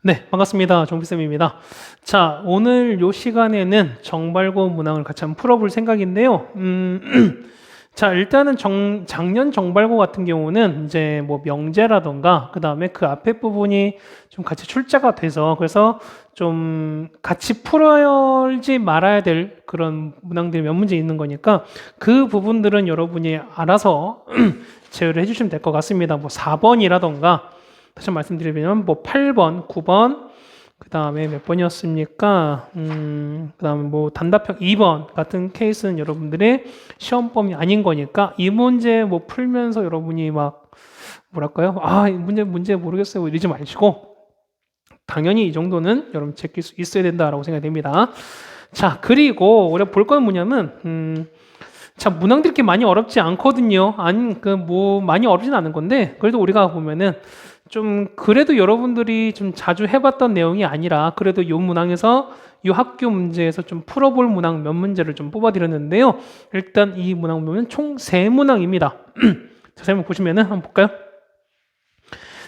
네, 반갑습니다. 종비쌤입니다. 자, 오늘 요 시간에는 정발고 문항을 같이 한번 풀어볼 생각인데요. 자, 일단은 작년 정발고 같은 경우는 이제 뭐 명제라던가, 그 다음에 그 앞에 부분이 좀 같이 출제가 돼서, 그래서 좀 같이 풀어야지 말아야 될 그런 문항들이 몇 문제 있는 거니까 그 부분들은 여러분이 알아서 제어를 해주시면 될 것 같습니다. 뭐 4번이라던가, 다시 말씀드리면 뭐 8번, 9번, 그 다음에 몇 번이었습니까? 그 다음에 뭐 단답형 2번 같은 케이스는 여러분들의 시험 범위 아닌 거니까 이 문제 뭐 풀면서 여러분이 막 뭐랄까요? 아, 이 문제 모르겠어요. 이러지 마시고 당연히 이 정도는 여러분 제낄 수 있어야 된다라고 생각이 됩니다. 자, 그리고 우리가 볼 건 뭐냐면 자, 문항들이 이렇게 많이 어렵지 않거든요. 아니, 많이 어렵진 않은 건데, 그래도 우리가 보면은 좀 그래도 여러분들이 좀 자주 해봤던 내용이 아니라 그래도 이 문항에서 이 학교 문제에서 좀 풀어볼 문항 몇 문제를 좀 뽑아드렸는데요. 일단 이 문항 보면 총 3문항입니다. 자세히 한번 보시면은 한번 볼까요?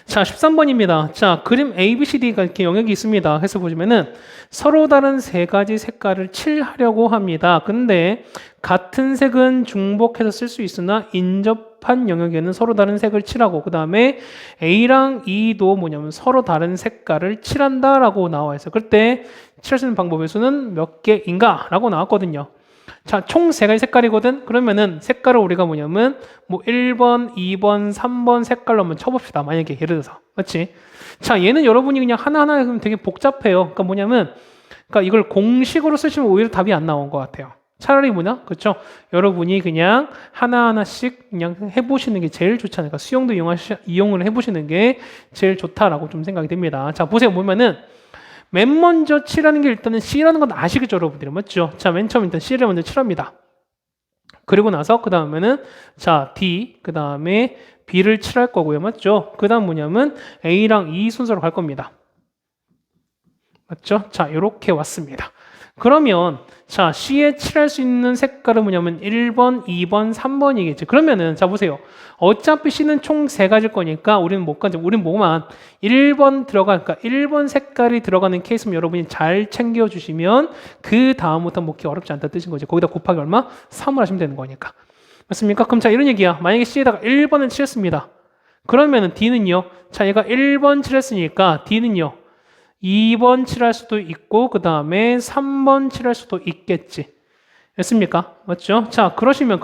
자, 13번입니다. 자, 그림 A, B, C, D가 이렇게 영역이 있습니다. 해서 보시면은 서로 다른 세 가지 색깔을 칠하려고 합니다. 근데 같은 색은 중복해서 쓸 수 있으나 인접한 영역에는 서로 다른 색을 칠하고 그 다음에 A랑 E도 뭐냐면 서로 다른 색깔을 칠한다라고 나와 있어요. 그때 칠할 수 있는 방법의 수는 몇 개인가? 라고 나왔거든요. 자, 총 3가지 색깔이거든? 그러면은 색깔을 우리가 뭐냐면 뭐 1번, 2번, 3번 색깔로 한번 쳐봅시다. 만약에 예를 들어서. 맞지? 자, 얘는 여러분이 그냥 하나하나 하면 되게 복잡해요. 그러니까 뭐냐면 그러니까 이걸 공식으로 쓰시면 오히려 답이 안 나온 것 같아요. 차라리 뭐냐? 그렇죠? 여러분이 그냥 하나하나씩 그냥 해보시는 게 제일 좋지 않을까? 수용도 이용을 해보시는 게 제일 좋다라고 좀 생각이 됩니다. 자, 보세요. 보면은 맨 먼저 칠하는 게 일단은 C라는 건 아시겠죠, 여러분들이? 맞죠? 자, 맨 처음 일단 C를 먼저 칠합니다. 그리고 나서 그 다음에는 자, D, 그 다음에 B를 칠할 거고요. 맞죠? 그 다음 뭐냐면 A랑 E 순서로 갈 겁니다. 맞죠? 자, 이렇게 왔습니다. 그러면 자, C에 칠할 수 있는 색깔은 뭐냐면 1번, 2번, 3번이겠죠. 그러면은 자, 보세요. 어차피 C는 총 3가지일 거니까 우리는 우리는 뭐만 1번 그러니까 1번 색깔이 들어가는 케이스면 여러분이 잘 챙겨 주시면 그 다음부터 먹기 어렵지 않다 뜻인 거죠. 거기다 곱하기 얼마? 3을 하시면 되는 거니까. 맞습니까? 그럼 자, 이런 얘기야. 만약에 C에다가 1번을 칠했습니다. 그러면은 D는요. 자, 얘가 1번 칠했으니까 D는요. 2번 칠할 수도 있고 그 다음에 3번 칠할 수도 있겠지. 됐습니까? 맞죠? 자, 그러시면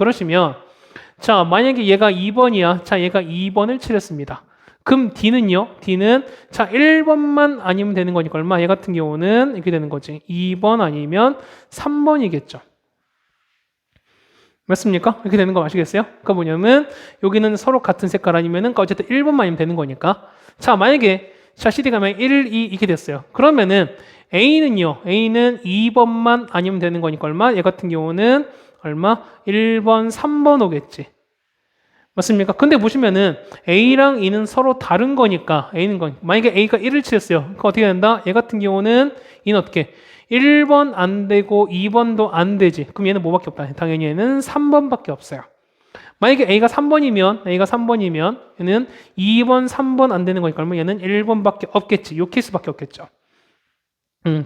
자, 만약에 얘가 2번이야. 자, 얘가 2번을 칠했습니다. 그럼 D는요? D는 자, 1번만 아니면 되는 거니까 얼마? 얘 같은 경우는 이렇게 되는 거지. 2번 아니면 3번이겠죠. 맞습니까? 이렇게 되는 거 아시겠어요? 그러니까 뭐냐면 여기는 서로 같은 색깔 아니면은 어쨌든 1번만 아니면 되는 거니까. 자, 만약에 자, CD 가면 1, 2 이렇게 됐어요. 그러면은 A는요. A는 2번만 아니면 되는 거니까 얼마? 얘 같은 경우는 얼마? 1번, 3번 오겠지. 맞습니까? 근데 보시면은 A랑 E는 서로 다른 거니까 만약에 A가 1을 칠했어요. 그럼 어떻게 된다? 얘 같은 경우는 E는 어떻게? 1번 안 되고 2번도 안 되지. 그럼 얘는 뭐밖에 없다? 당연히 얘는 3번밖에 없어요. 만약에 A가 3번이면 얘는 2번, 3번 안 되는 거니까 그러면 얘는 1번밖에 없겠지. 요 케이스밖에 없겠죠.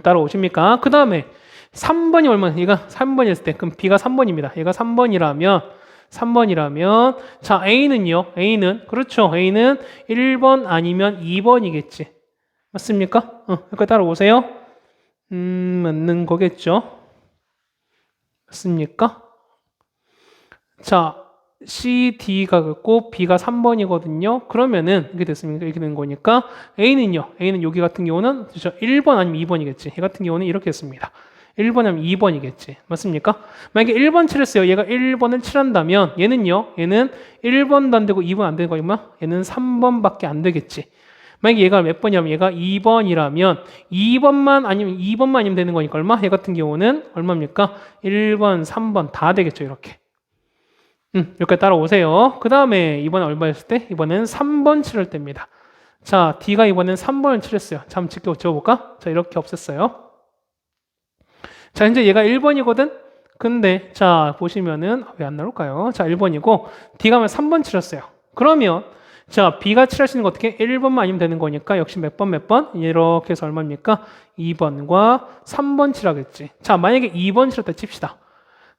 따라오십니까? 그 다음에 3번이 얼마나? 얘가 3번이었을 때 그럼 B가 3번입니다. 얘가 3번이라면 자, A는요. 그렇죠. A는 1번 아니면 2번이겠지. 맞습니까? 여기까지 따라오세요. 맞는 거겠죠. 맞습니까? 자, C, D가 있고 B가 3번이거든요. 그러면은 이렇게 됐습니까? 이렇게 된 거니까 A는요. A는 여기 같은 경우는 그렇죠. 1번 아니면 2번이겠지. 얘 같은 경우는 이렇게 했습니다. 1번 아니면 2번이겠지. 맞습니까? 만약에 1번 칠했어요. 얘가 1번을 칠한다면 얘는요. 얘는 1번도 안 되고 2번 안 되는 거니까 얘는 3번밖에 안 되겠지. 만약에 얘가 몇 번이라면 얘가 2번이라면 2번만 아니면 되는 거니까 얼마? 얘 같은 경우는 얼마입니까? 1번, 3번 다 되겠죠. 이렇게. 여기까지 따라오세요. 그 다음에 이번에 얼마였을 때? 이번엔 3번 칠할 때입니다. 자, D가 이번엔 3번을 칠했어요. 자, 한번 지워볼까? 자, 이렇게 없앴어요. 자, 현재 얘가 1번이거든? 근데, 자, 보시면은, 왜 안 나올까요? 자, 1번이고, D가 3번 칠했어요. 그러면, 자, B가 칠할 수 있는 거 어떻게? 1번만 아니면 되는 거니까 역시 몇 번 몇 번? 이렇게 해서 얼마입니까? 2번과 3번 칠하겠지. 자, 만약에 2번 칠했다 칩시다.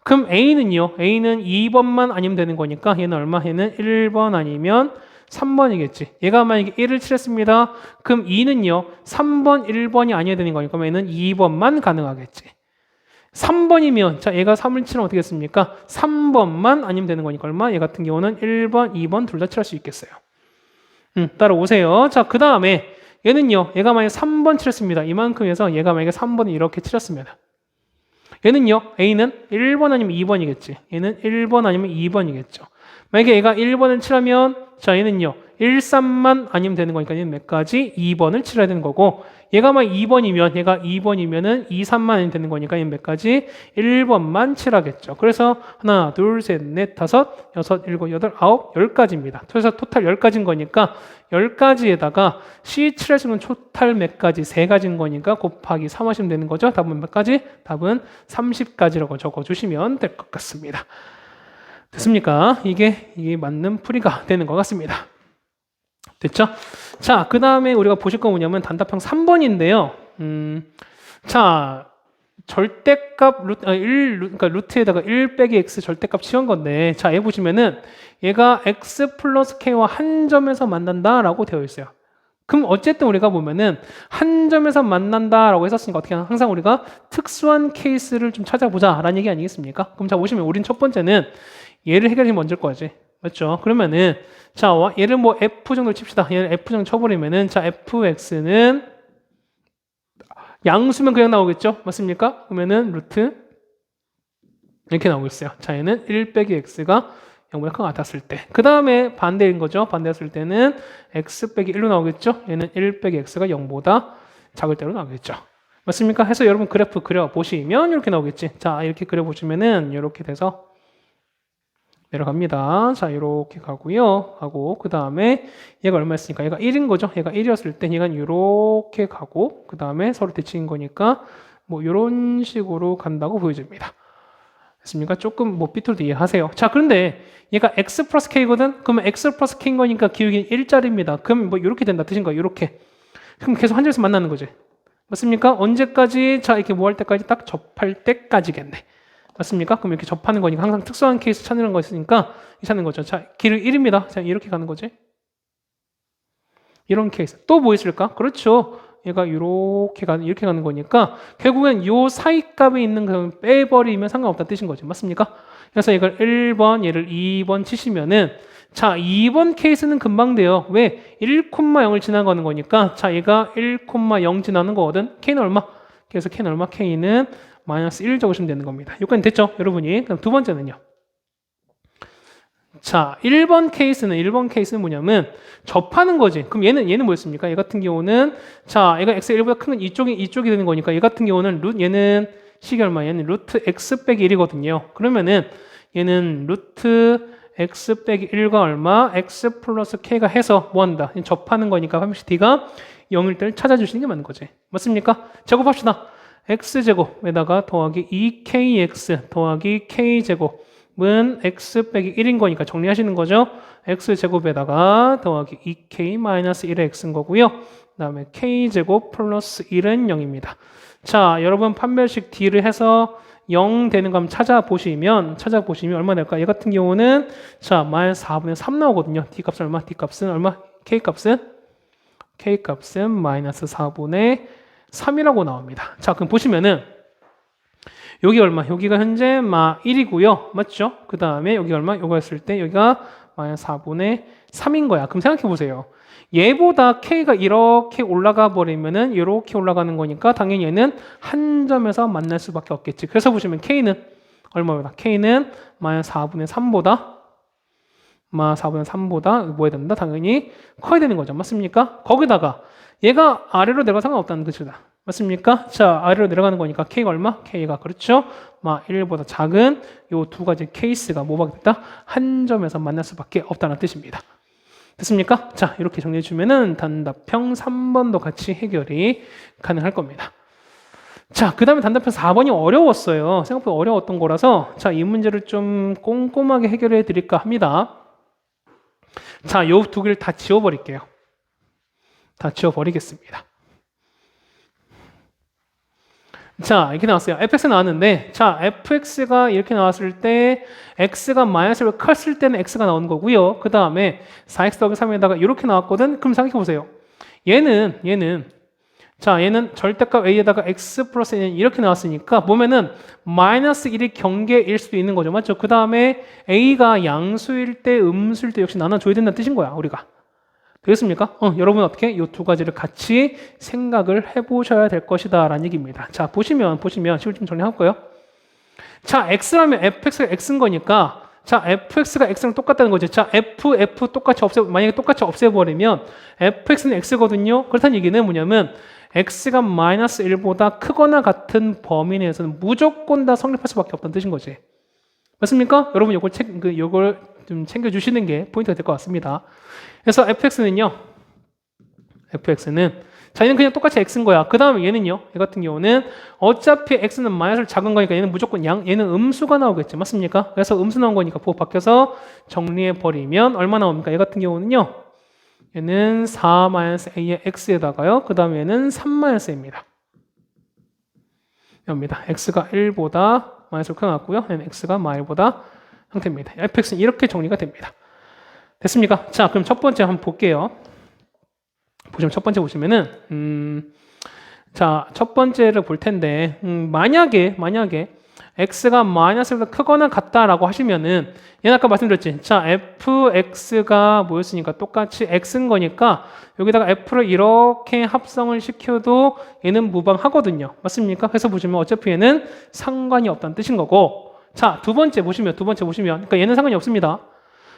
그럼 A는요? A는 2번만 아니면 되는 거니까 얘는 얼마? 얘는 1번 아니면 3번이겠지. 얘가 만약에 1을 칠했습니다. 그럼 2는요? 3번, 1번이 아니어야 되는 거니까 얘는 2번만 가능하겠지. 3번이면 자 얘가 3을 치면 어떻게 했습니까? 3번만 아니면 되는 거니까 얼마? 얘 같은 경우는 1번, 2번 둘 다 칠할 수 있겠어요. 따라오세요. 자, 그 다음에 얘는요. 얘가 만약에 3번 칠했습니다. 이만큼에서 얘가 만약에 3번을 이렇게 칠했습니다. 얘는요. A는 1번 아니면 2번이겠지. 얘는 1번 아니면 2번이겠죠. 만약에 얘가 1번을 칠하면 자 얘는요. 1, 3만 아니면 되는 거니까 얘는 몇 가지? 2번을 칠해야 되는 거고 얘가 만 2번이면 얘가 2번이면은 2, 3만 아니면 되는 거니까 얘는 몇 가지? 1번만 칠하겠죠. 그래서 하나, 둘, 셋, 넷, 다섯, 여섯, 일곱, 여덟, 아홉, 10가지입니다. 그래서 토탈 10가지인 거니까 10가지에다가 C 칠할 수 있는 토탈 몇 가지? 3가지인 거니까 곱하기 3 하시면 되는 거죠. 답은 몇 가지? 답은 30가지라고 적어주시면 될 것 같습니다. 됐습니까? 이게 맞는 풀이가 되는 것 같습니다. 됐죠? 자, 그 다음에 우리가 보실 거 뭐냐면 단답형 3번인데요. 자, 절대값 그러니까 루트에다가 1 빼기 x 절대값 치운 건데, 자, 얘 보시면은 얘가 x 플러스 k와 한 점에서 만난다라고 되어 있어요. 그럼 어쨌든 우리가 보면은 한 점에서 만난다라고 했었으니까 어떻게 하나? 항상 우리가 특수한 케이스를 좀 찾아보자라는 얘기 아니겠습니까? 그럼 자 보시면 우린 첫 번째는 얘를 해결이 먼저일 거지. 맞죠? 그러면은 자 얘를 뭐 f 정도 칩시다. 얘를 f 정도 쳐버리면은 자 fx는 양수면 그냥 나오겠죠? 맞습니까? 그러면은 루트 이렇게 나오고 있어요. 자 얘는 1 빼기 x가 0보다 큰 것 같았을 때. 그 다음에 반대인 거죠. 반대했을 때는 x 빼기 1로 나오겠죠. 얘는 1 빼기 x가 0보다 작을 때로 나오겠죠. 맞습니까? 해서 여러분 그래프 그려보시면 이렇게 나오겠지. 자 이렇게 그려보시면은 이렇게 돼서 내려갑니다. 자, 이렇게 가고요. 하고 그 다음에 얘가 얼마였으니까 얘가 1인 거죠. 얘가 1이었을 때 얘가 이렇게 가고 그 다음에 서로 대칭인 거니까 뭐 이런 식으로 간다고 보여집니다. 됐습니까? 조금 뭐 삐뚤도 이해하세요. 자, 그런데 얘가 x 플러스 k거든? 그러면 x 플러스 k인 거니까 기울기는 1짜리입니다. 그럼 뭐 이렇게 된다 뜻인 거야. 이렇게. 그럼 계속 한 점에서 만나는 거지. 맞습니까? 언제까지? 자, 이렇게 뭐 할 때까지? 딱 접할 때까지겠네. 맞습니까? 그럼 이렇게 접하는 거니까 항상 특수한 케이스 찾는 거 있으니까 찾는 거죠. 자, 길을 1입니다. 자, 이렇게 가는 거지. 이런 케이스. 또 뭐 있을까? 그렇죠. 얘가 이렇게 가는 거니까 결국엔 요 사이 값에 있는 거 빼버리면 상관없다는 뜻인 거죠. 맞습니까? 그래서 이걸 1번, 얘를 2번 치시면은 자, 2번 케이스는 금방 돼요. 왜? 1,0을 지나가는 거니까 자, 얘가 1,0 지나는 거거든. K는 얼마? 그래서 K는 얼마? K는 마이너스 1 적으시면 되는 겁니다. 여기까지 됐죠? 여러분이. 그럼 두 번째는요. 자, 1번 케이스는 뭐냐면 접하는 거지. 그럼 얘는 뭐였습니까? 얘 같은 경우는 자, 얘가 x가 1보다 큰 건 이쪽이 되는 거니까 얘 같은 경우는 얘는 식이 얼마? 얘는 루트 x 빼기 1이거든요. 그러면은 얘는 루트 x 빼기 1과 얼마? x 플러스 k가 해서 뭐 한다? 접하는 거니까 함시 d가 0일 때를 찾아주시는 게 맞는 거지. 맞습니까? 제곱합시다. x제곱에다가 더하기 2kx 더하기 k제곱은 x 빼기 1인 거니까 정리하시는 거죠. x제곱에다가 더하기 2k-1의 x인 거고요. 그 다음에 k제곱 플러스 1은 0입니다. 자, 여러분 판별식 d를 해서 0 되는 거 한번 찾아보시면 얼마 될까? 얘 같은 경우는 자, 마이너스 4분의 3 나오거든요. d값은 얼마? d값은 얼마? k값은 마이너스 4분의 3이라고 나옵니다. 자, 그럼 보시면은 여기 얼마? 여기가 현재 1이고요. 맞죠? 그 다음에 여기 얼마? 요거 했을 때 여기가 마이너스 4분의 3인 거야. 그럼 생각해 보세요. 얘보다 k가 이렇게 올라가 버리면은 이렇게 올라가는 거니까 당연히 얘는 한 점에서 만날 수밖에 없겠지. 그래서 보시면 k는 얼마보다? k는 마이너스 4분의 3보다 뭐 해야 된다? 당연히 커야 되는 거죠. 맞습니까? 거기다가 얘가 아래로 내려가 상관없다는 뜻이다. 맞습니까? 자, 아래로 내려가는 거니까 k가 얼마? k가 그렇죠? 1보다 작은 요 두 가지 케이스가 뭐가 됐다? 한 점에서 만날 수밖에 없다는 뜻입니다. 됐습니까? 자, 이렇게 정리해 주면은 단답형 3번도 같이 해결이 가능할 겁니다. 자, 그 다음에 단답형 4번이 어려웠어요. 생각보다 어려웠던 거라서 자, 이 문제를 좀 꼼꼼하게 해결해 드릴까 합니다. 자, 요 두 개를 다 지워버릴게요. 다 지워버리겠습니다. 자, 이렇게 나왔어요. fx 나왔는데, 자, fx가 이렇게 나왔을 때, x가 마이너스로 컸을 때는 x가 나오는 거고요. 그 다음에 4x 더하기 3에다가 이렇게 나왔거든? 그럼 생각해보세요. 얘는, 자, 얘는 절대값 a에다가 x 플러스 n 이렇게 나왔으니까, 보면은, 마이너스 1이 경계일 수도 있는 거죠. 맞죠? 그 다음에 a가 양수일 때, 음수일 때 역시 나눠줘야 된다는 뜻인 거야, 우리가. 되겠습니까? 여러분 어떻게 이 두 가지를 같이 생각을 해보셔야 될 것이다 라는 얘기입니다. 자, 보시면 식을 좀 정리할까요? 자, x라면 fx가 x인 거니까 자, fx가 x랑 똑같다는 거죠. 자, f 똑같이 만약에 똑같이 없애버리면 fx는 x거든요. 그렇다는 얘기는 뭐냐면 x가 마이너스 1보다 크거나 같은 범위 내에서는 무조건 다 성립할 수밖에 없다는 뜻인 거지. 맞습니까? 여러분 요걸 좀 챙겨주시는 게 포인트가 될 것 같습니다. 그래서 fx는 자, 얘는 그냥 똑같이 x인 거야. 그 다음에 얘 같은 경우는 어차피 x는 마이너스를 작은 거니까 얘는 무조건 얘는 음수가 나오겠지. 맞습니까? 그래서 음수 나온 거니까 부호 바뀌어서 정리해 버리면 얼마 나옵니까? 얘 같은 경우는요. 얘는 4-a의 x에다가요. 그 다음에 얘는 3-a입니다. 여기입니다. x가 1보다 마이너스로 크나왔고요. 얘는 x가 마이보다 형태입니다. fx는 이렇게 정리가 됩니다. 됐습니까? 자, 그럼 첫 번째 한번 볼게요. 첫 번째 보시면은, 자, 첫 번째를 볼 텐데, 만약에 x가 마이너스보다 크거나 같다라고 하시면은, 얘는 아까 말씀드렸지. 자, fx가 뭐였으니까 똑같이 x인 거니까, 여기다가 f를 이렇게 합성을 시켜도 얘는 무방하거든요. 맞습니까? 그래서 보시면 어차피 얘는 상관이 없다는 뜻인 거고, 자, 두 번째 보시면, 그러니까 얘는 상관이 없습니다.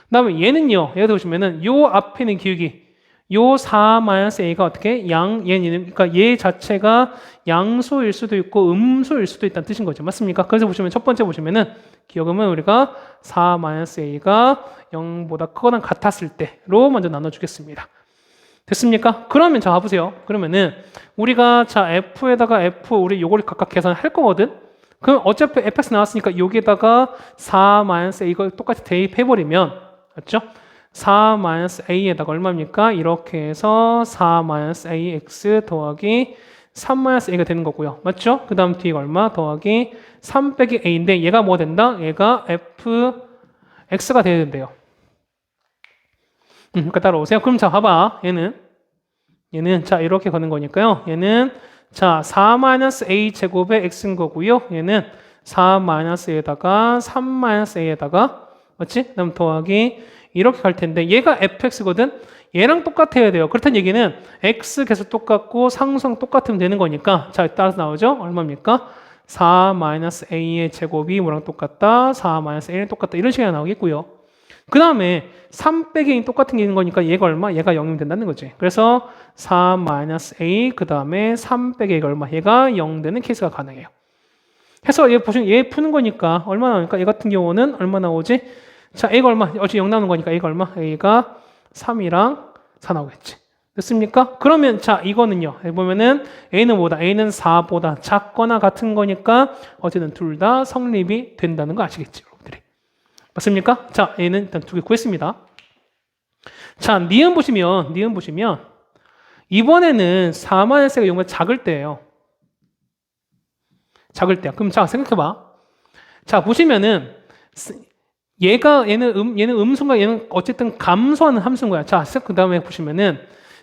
그 다음에 얘는요, 얘도 보시면은, 요 앞에 있는 기울기, 요 4-a가 어떻게? 그러니까 얘 자체가 양수일 수도 있고, 음수일 수도 있다는 뜻인 거죠. 맞습니까? 그래서 보시면, 첫 번째 보시면은, 기억하면 우리가 4-a가 0보다 크거나 같았을 때로 먼저 나눠주겠습니다. 됐습니까? 그러면 자, 봐보세요. 그러면은, 우리가 자, f에다가 우리 요거를 각각 계산할 거거든? 그럼 어차피 fx 나왔으니까 여기에다가 4-a 이걸 똑같이 대입해버리면, 맞죠? 4-a에다가 얼마입니까? 이렇게 해서 4-ax 더하기 3-a가 되는 거고요. 맞죠? 그 다음 뒤가 얼마? 더하기 3 빼기 a인데 얘가 뭐가 된다? 얘가 fx가 돼야 된대요. 그러니까 따라오세요. 그럼 자, 봐봐. 얘는 자, 이렇게 거는 거니까요. 얘는 자, 4-a 제곱의 x인 거고요. 얘는 4-a에다가 3-a에다가 맞지? 그 다음 더하기 이렇게 갈 텐데 얘가 fx거든? 얘랑 똑같아야 돼요. 그렇다는 얘기는 x 계속 똑같고 상수랑 똑같으면 되는 거니까 자, 따라서 나오죠? 얼마입니까? 4-a의 제곱이 뭐랑 똑같다? 4-a랑 똑같다. 이런 식으로 나오겠고요. 그 다음에 3 빼기 a 똑같은 게 있는 거니까 얘가 얼마? 얘가 0이면 된다는 거지. 그래서 4-a 그 다음에 3 빼기 a가 얼마? 얘가 0 되는 케이스가 가능해요. 해서 얘 보시면 얘 푸는 거니까 얼마 나오니까 얘 같은 경우는 얼마 나오지? 자, a가 얼마? 어차피 0 나오는 거니까 a가 얼마? a가 3이랑 4 나오겠지. 됐습니까? 그러면 자, 이거는요. 보면은 a는 뭐다? a는 4보다 작거나 같은 거니까 어쨌든 둘 다 성립이 된다는 거 아시겠지, 여러분들이. 맞습니까? 자, a는 일단 두 개 구했습니다. 자, 니은 보시면 이번에는 4-a가 0보다 작을 때예요. 작을 때야. 그럼 자, 생각해봐. 자, 보시면은 얘는 음수인가 얘는 어쨌든 감소하는 함수인 거야. 자, 그 다음에 보시면은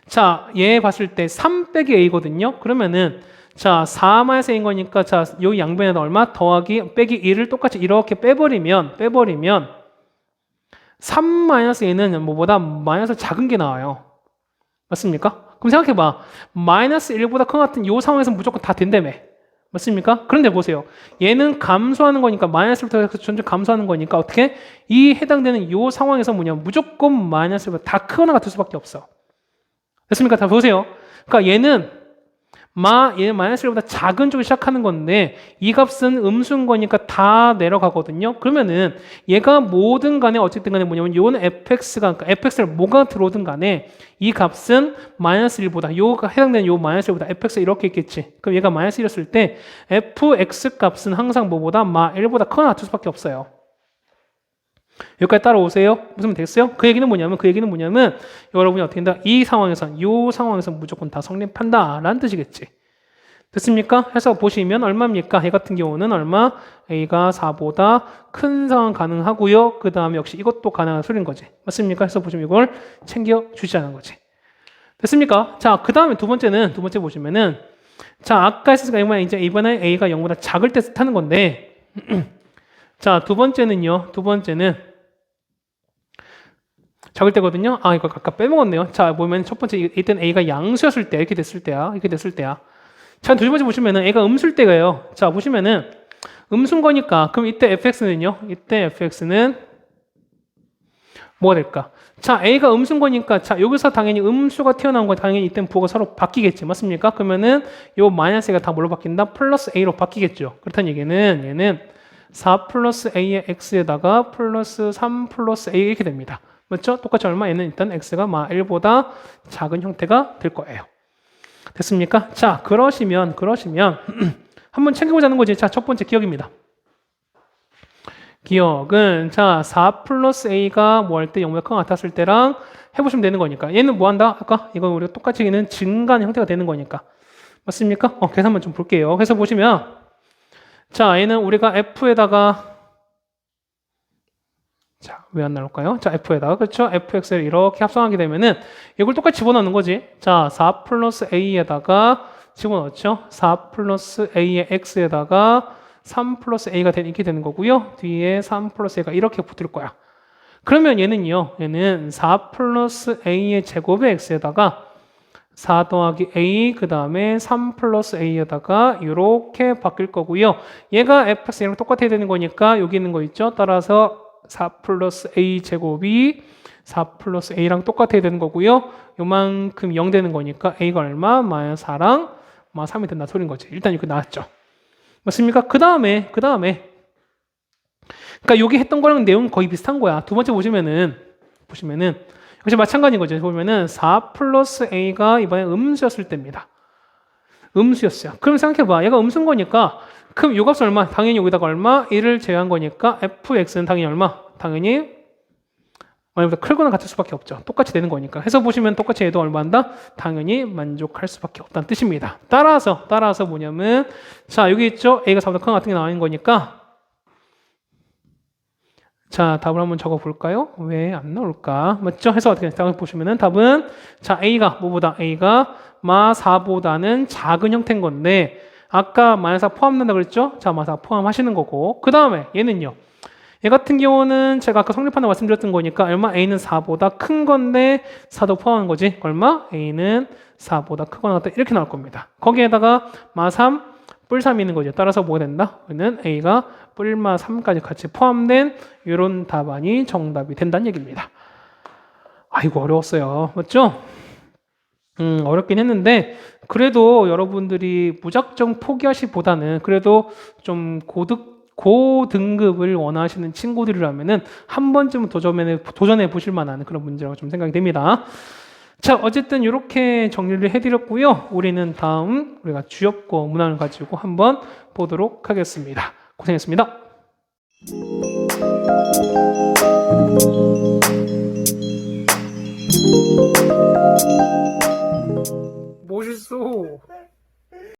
자, 얘 봤을 때 3 빼기 a거든요. 그러면은 자, 4-a인 거니까 자, 요 양변에다 얼마? 더하기 빼기 1을 똑같이 이렇게 빼버리면 3-a는 뭐보다 마이너스 작은 게 나와요. 맞습니까? 그럼 생각해봐. 마이너스 1보다 큰 것 같은 요 상황에서 무조건 다 된다며. 맞습니까? 그런데 보세요. 얘는 감소하는 거니까 마이너스부터 해서 점점 감소하는 거니까 어떻게? 이 해당되는 이 상황에서 뭐냐면 무조건 마이너스보다 다 크거나 같을 수밖에 없어. 됐습니까? 다 보세요. 그러니까 얘는 마이너스 1보다 작은 쪽에 시작하는 건데 이 값은 음수인 거니까 다 내려가거든요. 그러면은 얘가 뭐든 간에 어쨌든 간에 뭐냐면 요는 그러니까 fx를 뭐가 들어오든 간에 이 값은 마이너스 1보다 요가 해당되는 요 마이너스 1보다 fx가 이렇게 있겠지. 그럼 얘가 마이너스 1이었을 때 fx 값은 항상 뭐보다 1보다 크거나 같을 수밖에 없어요. 여기까지 따라오세요. 무슨 말 되겠어요? 그 얘기는 뭐냐면 여러분이 어떻게 된다? 이 상황에선 무조건 다 성립한다 라는 뜻이겠지. 됐습니까? 해서 보시면 얼마입니까? A 같은 경우는 얼마? A가 4보다 큰 상황 가능하고요. 그 다음에 역시 이것도 가능한 소리인 거지. 맞습니까? 해서 보시면 이걸 챙겨주자는 거지. 됐습니까? 자, 그 다음에 두 번째 보시면은 자, 아까 했으니까 이제 이번에 A가 0보다 작을 때 뜻하는 건데 자, 두 번째는 작을 때거든요. 아, 이거 아까 빼먹었네요. 자, 보면 첫 번째 이때는 A가 양수였을 때 이렇게 됐을 때야. 자, 두 번째 보시면은 A가 음수일 때가요. 자, 보시면은 음수인 거니까 그럼 이때 fx는 뭐가 될까? 자, A가 음수인 거니까 자, 여기서 당연히 음수가 튀어나온 거 당연히 이때는 부호가 서로 바뀌겠지. 맞습니까? 그러면은 요 마이너스 A가 다 뭘로 바뀐다? 플러스 A로 바뀌겠죠. 그렇다는 얘기는 얘는 4 플러스 A의 X에다가 플러스 3 플러스 A 이렇게 됩니다. 맞죠? 똑같이 얼마? 얘는 일단 X가 1보다 작은 형태가 될 거예요. 됐습니까? 자, 그러시면 한번 챙겨보자는 거지. 자, 첫 번째 기억입니다. 기억은 자, 4 플러스 A가 뭐 할 때 0보다 큰 것 같았을 때랑 해보시면 되는 거니까. 얘는 뭐 한다? 아까 이건 우리가 똑같이 얘는 증가하는 형태가 되는 거니까. 맞습니까? 계산만 좀 볼게요. 그래서 보시면 자, 얘는 우리가 F에다가 자, 왜 안 나올까요? 자, F에다가 그렇죠? fx를 이렇게 합성하게 되면은 이걸 똑같이 집어넣는 거지. 자, 4 플러스 A에다가 집어넣죠. 4 플러스 A의 X에다가 3 플러스 A가 이렇게 되는 거고요. 뒤에 3 플러스 A가 이렇게 붙을 거야. 그러면 얘는 4 플러스 A의 제곱의 X에다가 4 더하기 A 그 다음에 3 플러스 A에다가 이렇게 바뀔 거고요. 얘가 fx랑 똑같아야 되는 거니까 여기 있는 거 있죠. 따라서 4 플러스 A 제곱이 4 플러스 A랑 똑같아야 되는 거고요. 요만큼 0 되는 거니까 A가 얼마? 마이너스 4랑 3이 된다 소리인 거지. 일단 이렇게 나왔죠. 맞습니까? 그 다음에 그러니까 여기 했던 거랑 내용 거의 비슷한 거야. 두 번째 보시면은 역시 마찬가지인 거죠. 보면은 4 플러스 A가 이번에 음수였을 때입니다. 음수였어요. 그럼 생각해봐. 얘가 음수인 거니까 그럼 요 값은 얼마? 당연히 여기다가 얼마? 1을 제외한 거니까 fx는 당연히 얼마? 당연히 얼마보다 크거나 같을 수밖에 없죠. 똑같이 되는 거니까. 해서 보시면 똑같이 얘도 얼마 한다? 당연히 만족할 수밖에 없다는 뜻입니다. 따라서 뭐냐면 자, 여기 있죠? A가 4보다 큰 것 같은 게 나와 있는 거니까 자, 답을 한번 적어 볼까요? 왜 안 나올까? 맞죠? 해서 어떻게 답을 보시면은 답은 자, A가 4보다는 작은 형태인 건데 아까 마이너스 4 포함된다 그랬죠? 자, 마이너스 4 포함하시는 거고 그 다음에 얘는요. 얘 같은 경우는 제가 아까 성립한다 말씀드렸던 거니까 얼마? A는 4보다 큰 건데 4도 포함한 거지. 얼마? A는 4보다 크거나 같다 이렇게 나올 겁니다. 거기에다가 마3 뿔3이 있는 거죠. 따라서 뭐가 된다? 우리는 A가 뿔마 3까지 같이 포함된 이런 답안이 정답이 된다는 얘기입니다. 아이고 어려웠어요. 맞죠? 어렵긴 했는데 그래도 여러분들이 무작정 포기하시보다는 그래도 좀 고등급을 원하시는 친구들이라면은 한 번쯤은 도전해 보실 만한 그런 문제라고 좀 생각이 됩니다. 자, 어쨌든 이렇게 정리를 해드렸고요. 우리는 다음 우리가 주엽고 문항을 가지고 한번 보도록 하겠습니다. 고생했습니다. 멋있어.